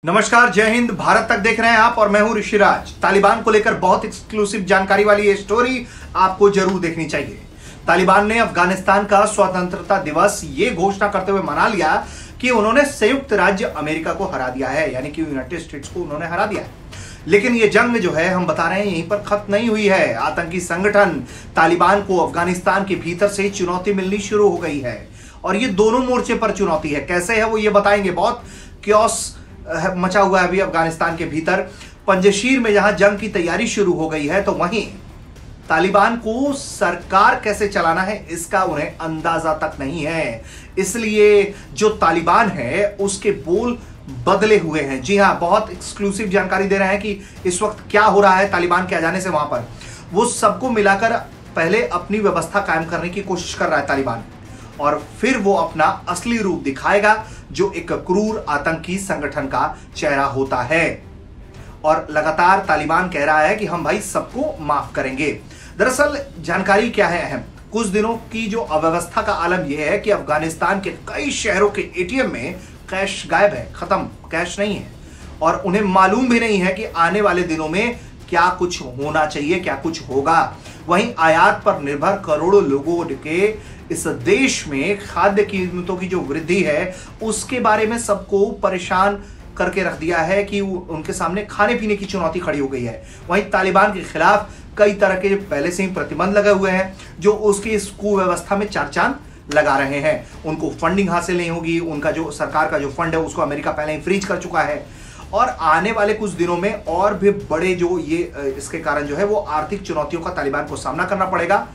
नमस्कार, जय हिंद। भारत तक देख रहे हैं आप और मैं हूं ऋषिराज। तालिबान को लेकर बहुत एक्सक्लूसिव जानकारी वाली ये स्टोरी आपको जरूर देखनी चाहिए। तालिबान ने अफगानिस्तान का स्वतंत्रता दिवस ये घोषणा करते हुए मना लिया कि उन्होंने संयुक्त राज्य अमेरिका को हरा दिया है, यानी कि यूनाइटेड स्टेट्स को उन्होंने हरा दिया है। लेकिन ये जंग जो है, हम बता रहे हैं, यहीं पर खत्म नहीं हुई है। आतंकी संगठन तालिबान को अफगानिस्तान के भीतर से चुनौती मिलनी शुरू हो गई है और ये दोनों मोर्चे पर चुनौती है। कैसे है वो ये बताएंगे। बहुत क्योस मचा हुआ है अभी अफगानिस्तान के भीतर। पंजशीर में जहां जंग की तैयारी शुरू हो गई है, तो वहीं तालिबान को सरकार कैसे चलाना है इसका उन्हें अंदाजा तक नहीं है। इसलिए जो तालिबान है उसके बोल बदले हुए हैं। जी हां, बहुत एक्सक्लूसिव जानकारी दे रहे हैं कि इस वक्त क्या हो रहा है तालिबान के आ जाने से। वहां पर वो सबको मिलाकर पहले अपनी व्यवस्था कायम करने की कोशिश कर रहा है तालिबान, और फिर वो अपना असली रूप दिखाएगा जो एक क्रूर आतंकी संगठन का चेहरा होता है। और लगातार तालिबान कह रहा है कि हम भाई सबको माफ करेंगे। दरअसल जानकारी क्या है अहम। कुछ दिनों की जो अव्यवस्था का आलम यह है कि अफगानिस्तान के कई शहरों के एटीएम में कैश गायब है, खत्म, कैश नहीं है, और उन्हें मालूम भी नहीं है कि आने वाले दिनों में क्या कुछ होना चाहिए, क्या कुछ होगा। वहीं आयात पर निर्भर करोड़ों लोगों के इस देश में खाद्य कीमतों की जो वृद्धि है उसके बारे में सबको परेशान करके रख दिया है कि उनके सामने खाने पीने की चुनौती खड़ी हो गई है। वहीं तालिबान के खिलाफ कई तरह के पहले से ही प्रतिबंध लगे हुए हैं जो उसकी इस कुव्यवस्था में चार चांद लगा रहे हैं। उनको फंडिंग हासिल नहीं होगी, उनका जो सरकार का जो फंड है उसको अमेरिका पहले ही फ्रीज कर चुका है, और आने वाले कुछ दिनों में और भी बड़े जो ये इसके कारण जो है वो आर्थिक चुनौतियों का तालिबान को सामना करना पड़ेगा।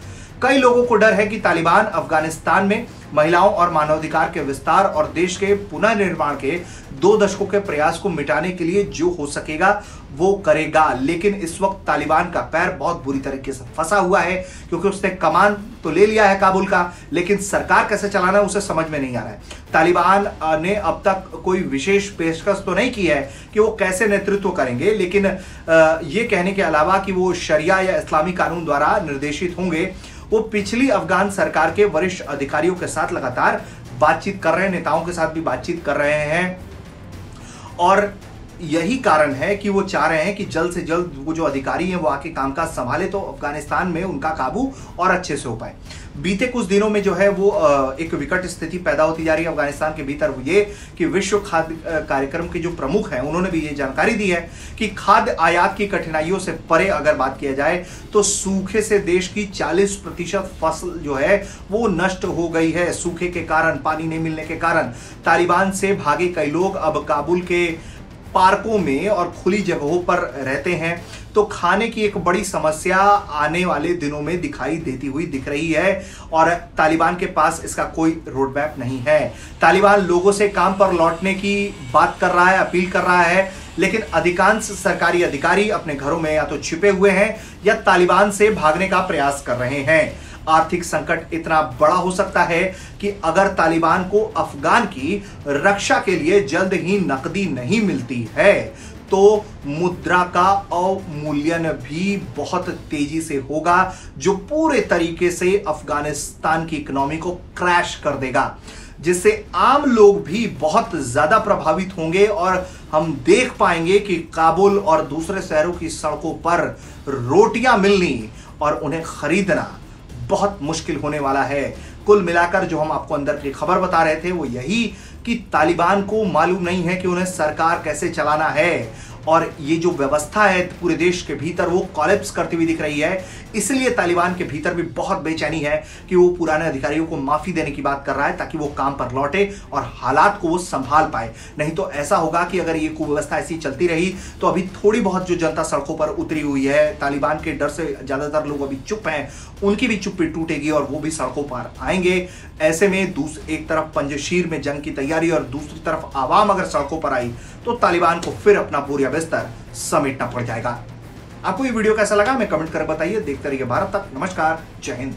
कई लोगों को डर है कि तालिबान अफगानिस्तान में महिलाओं और मानवाधिकार के विस्तार और देश के पुनर्निर्माण के 2 दशकों के प्रयास को मिटाने के लिए जो हो सकेगा वो करेगा। लेकिन इस वक्त तालिबान का पैर बहुत बुरी तरीके से फंसा हुआ है, क्योंकि उसने कमान तो ले लिया है काबुल का, लेकिन सरकार कैसे चलाना है उसे समझ में नहीं आ रहा है। तालिबान ने अब तक कोई विशेष पेशकश तो नहीं की है कि वो कैसे नेतृत्व करेंगे, लेकिन ये कहने के अलावा कि वो शरिया या इस्लामी कानून द्वारा निर्देशित होंगे, वो पिछली अफगान सरकार के वरिष्ठ अधिकारियों के साथ लगातार बातचीत कर रहे हैं, नेताओं के साथ भी बातचीत कर रहे हैं, और यही कारण है कि वो चाह रहे हैं कि जल्द से जल्द वो जो अधिकारी हैं वो आके कामकाज संभाले तो अफगानिस्तान में उनका काबू और अच्छे से हो पाए। बीते कुछ दिनों में जो है वो एक विकट स्थिति पैदा होती जा रही है अफगानिस्तान के भीतर। ये कि विश्व खाद्य कार्यक्रम के जो प्रमुख हैं उन्होंने भी ये जानकारी दी है कि खाद्य आयात की कठिनाइयों से परे अगर बात किया जाए तो सूखे से देश की 40% फसल जो है वो नष्ट हो गई है। सूखे के कारण, पानी नहीं मिलने के कारण तालिबान से भागे कई लोग अब काबुल के पार्कों में और खुली जगहों पर रहते हैं। तो खाने की एक बड़ी समस्या आने वाले दिनों में दिखाई देती हुई दिख रही है, और तालिबान के पास इसका कोई रोड मैप नहीं है। तालिबान लोगों से काम पर लौटने की बात कर रहा है, अपील कर रहा है, लेकिन अधिकांश सरकारी अधिकारी अपने घरों में या तो छिपे हुए हैं या तालिबान से भागने का प्रयास कर रहे हैं। आर्थिक संकट इतना बड़ा हो सकता है कि अगर तालिबान को अफगान की रक्षा के लिए जल्द ही नकदी नहीं मिलती है तो मुद्रा का अवमूल्यन भी बहुत तेजी से होगा, जो पूरे तरीके से अफगानिस्तान की इकोनॉमी को क्रैश कर देगा, जिससे आम लोग भी बहुत ज्यादा प्रभावित होंगे। और हम देख पाएंगे कि काबुल और दूसरे शहरों की सड़कों पर रोटियां मिलनी और उन्हें खरीदना बहुत मुश्किल होने वाला है। कुल मिलाकर जो हम आपको अंदर की खबर बता रहे थे वो यही कि तालिबान को मालूम नहीं है कि उन्हें सरकार कैसे चलाना है, और ये जो व्यवस्था है पूरे देश के भीतर वो कोलैप्स करती हुई दिख रही है। इसलिए तालिबान के भीतर भी बहुत बेचैनी है कि वो पुराने अधिकारियों को माफी देने की बात कर रहा है ताकि वो काम पर लौटे और हालात को वो संभाल पाए। नहीं तो ऐसा होगा कि अगर ये कुव्यवस्था ऐसी चलती रही तो अभी थोड़ी बहुत जो जनता सड़कों पर उतरी हुई है, तालिबान के डर से ज्यादातर लोग अभी चुप हैं, उनकी भी चुप्पी टूटेगी और वो भी सड़कों पर आएंगे। ऐसे में एक तरफ पंजशीर में जंग की तैयारी और दूसरी तरफ आवाम अगर सड़कों पर आई तो तालिबान को फिर अपना बोरिया बिस्तर समेटना पड़ जाएगा। आपको ये वीडियो कैसा लगा हमें कमेंट कर बताइए। देखते रहिए भारत तक। नमस्कार, जय हिंद।